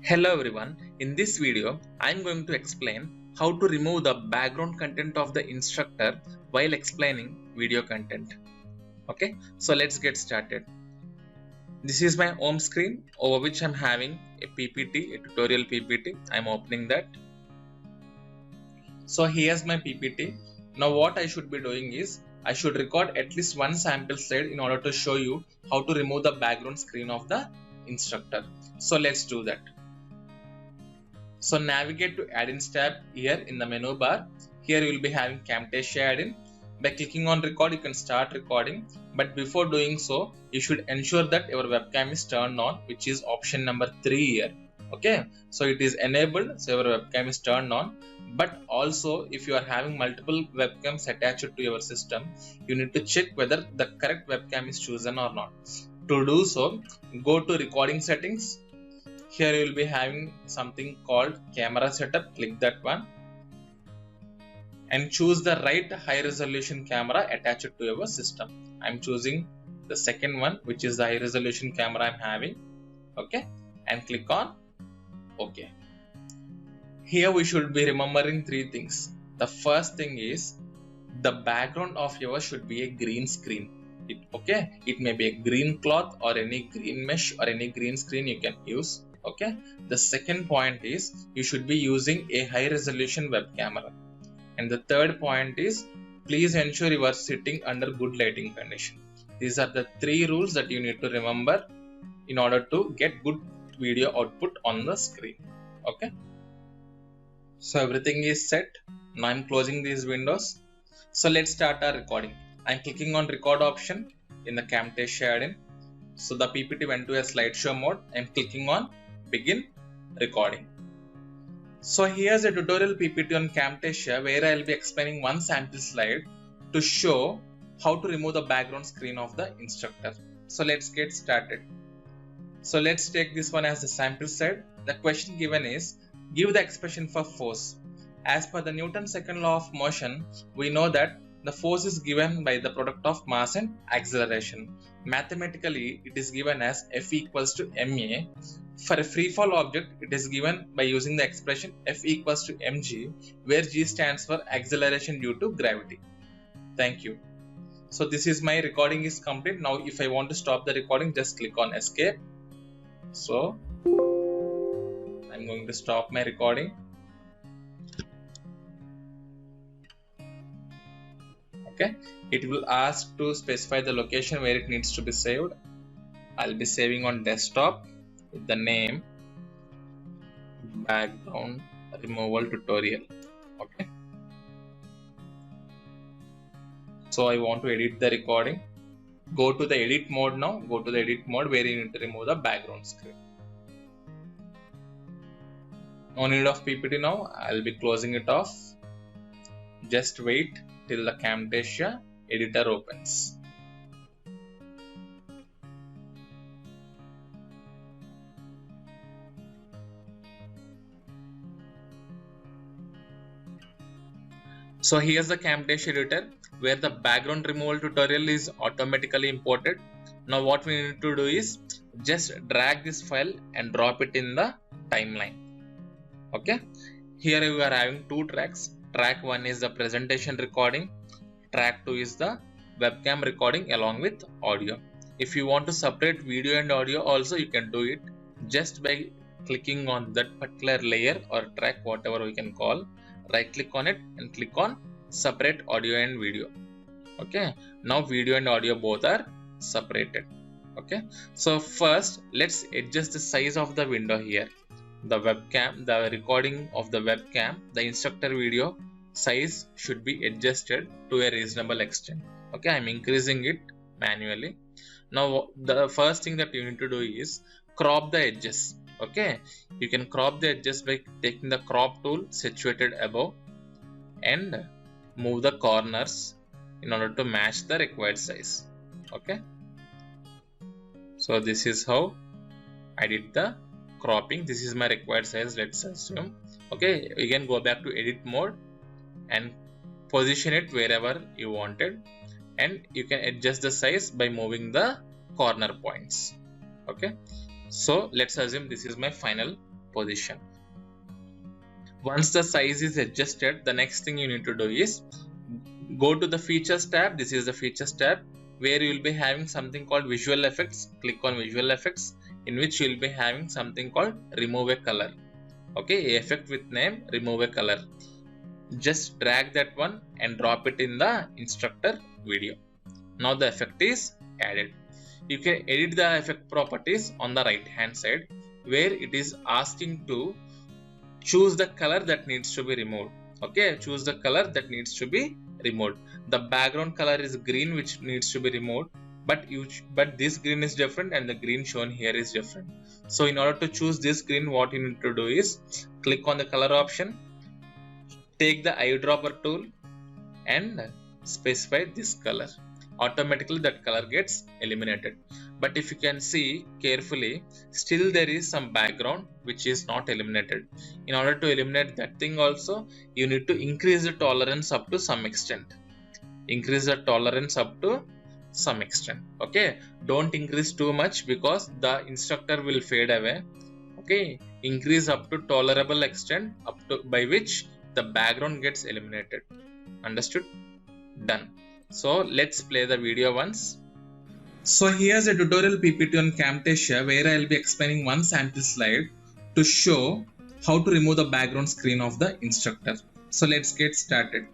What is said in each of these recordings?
Hello everyone, in this video I am going to explain how to remove the background content of the instructor while explaining video content. Okay, so let's get started. This is my home screen over which I am having a PPT, a tutorial PPT. I am opening that. So here's my PPT. Now what I should be doing is I should record at least one sample slide in order to show you how to remove the background screen of the instructor. So let's do that. So navigate to add-ins tab here in the menu bar. Here you will be having Camtasia add-in. By clicking on record, you can start recording. But before doing so, you should ensure that your webcam is turned on, which is option number 3 here. Okay, so it is enabled, so your webcam is turned on. But also, if you are having multiple webcams attached to your system, you need to check whether the correct webcam is chosen or not. To do so, go to recording settings. Here you will be having something called camera setup. Click that one and choose the right high resolution camera attached to your system. I am choosing the second one, which is the high resolution camera I am having. Okay, and click on OK. Here we should be remembering 3 things. The first thing is the background of yours should be a green screen. It may be a green cloth or any green mesh or any green screen you can use. Okay, the second point is you should be using a high resolution web camera, and the third point is please ensure you are sitting under good lighting condition. These are the 3 rules that you need to remember in order to get good video output on the screen. Okay, so everything is set. Now I'm closing these windows. So let's start our recording. I'm clicking on record option in the Camtasia add-in. So the PPT went to a slideshow mode. I'm clicking on begin recording. So here's a tutorial PPT on Camtasia where I'll be explaining one sample slide to show how to remove the background screen of the instructor. So let's get started. So let's take this one as the sample slide. The question given is, give the expression for force. As per the Newton's second law of motion, we know that the force is given by the product of mass and acceleration. Mathematically, it is given as F equals to ma. For a free fall object, it is given by using the expression F equals to mg, where g stands for acceleration due to gravity. Thank you. So this is my recording is complete. Now if I want to stop the recording, just click on escape. So I'm going to stop my recording. Okay, it will ask to specify the location where it needs to be saved. I'll be saving on desktop with the name background removal tutorial. Okay, so I want to edit the recording. Go to the edit mode now. Go to the edit mode where you need to remove the background screen. No need of PPT now. I'll be closing it off. Just wait till the Camtasia editor opens. So here's the Camtasia editor where the background removal tutorial is automatically imported. Now what we need to do is just drag this file and drop it in the timeline. Okay, here we are having 2 tracks. Track 1 is the presentation recording. Track 2 is the webcam recording along with audio. If you want to separate video and audio also, you can do it just by clicking on that particular layer or track, whatever we can call. Right click on it and click on separate audio and video. Okay, now video and audio both are separated. Okay, so first let's adjust the size of the window here. The webcam, the recording of the webcam, the instructor video size should be adjusted to a reasonable extent. Okay, I'm increasing it manually. Now the first thing that you need to do is crop the edges. Okay, you can crop the edges by taking the crop tool situated above and move the corners in order to match the required size. Okay, so this is how I did the cropping. This is my required size, let's assume. Okay, you can go back to edit mode and position it wherever you wanted, and you can adjust the size by moving the corner points. Okay, So let's assume this is my final position. Once the size is adjusted, the next thing you need to do is go to the features tab. This is the features tab where you will be having something called visual effects. Click on visual effects, in which you will be having something called remove a color. Okay, effect with name remove a color. Just drag that one and drop it in the instructor video. Now the effect is added. You can edit the effect properties on the right hand side, where it is asking to choose the color that needs to be removed. Okay, choose the color that needs to be removed. The background color is green, which needs to be removed, but this green is different and the green shown here is different. So in order to choose this green, what you need to do is click on the color option, take the eyedropper tool and specify this color. Automatically that color gets eliminated. But if you can see carefully, still there is some background which is not eliminated. In order to eliminate that thing also, you need to increase the tolerance up to some extent. Increase the tolerance up to some extent. Okay, don't increase too much because the instructor will fade away. Okay, increase up to tolerable extent, up to by which the background gets eliminated. Understood? Done. So let's play the video once. So here's a tutorial PPT on Camtasia where I'll be explaining one sample slide to show how to remove the background screen of the instructor. So let's get started.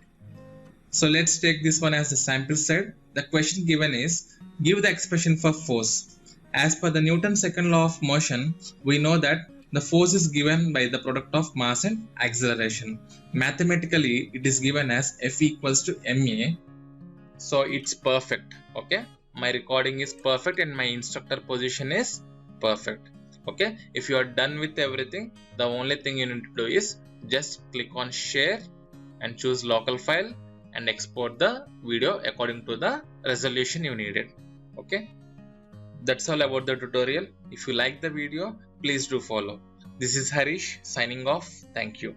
So let's take this one as the sample slide. The question given is, give the expression for force. As per the Newton's second law of motion, we know that the force is given by the product of mass and acceleration. Mathematically, it is given as F equals to ma. So it's perfect. Okay, my recording is perfect and my instructor position is perfect. Okay, if you are done with everything, the only thing you need to do is just click on share and choose local file and export the video according to the resolution you needed. Okay, that's all about the tutorial. If you like the video, please do follow. This is Harish signing off. Thank you.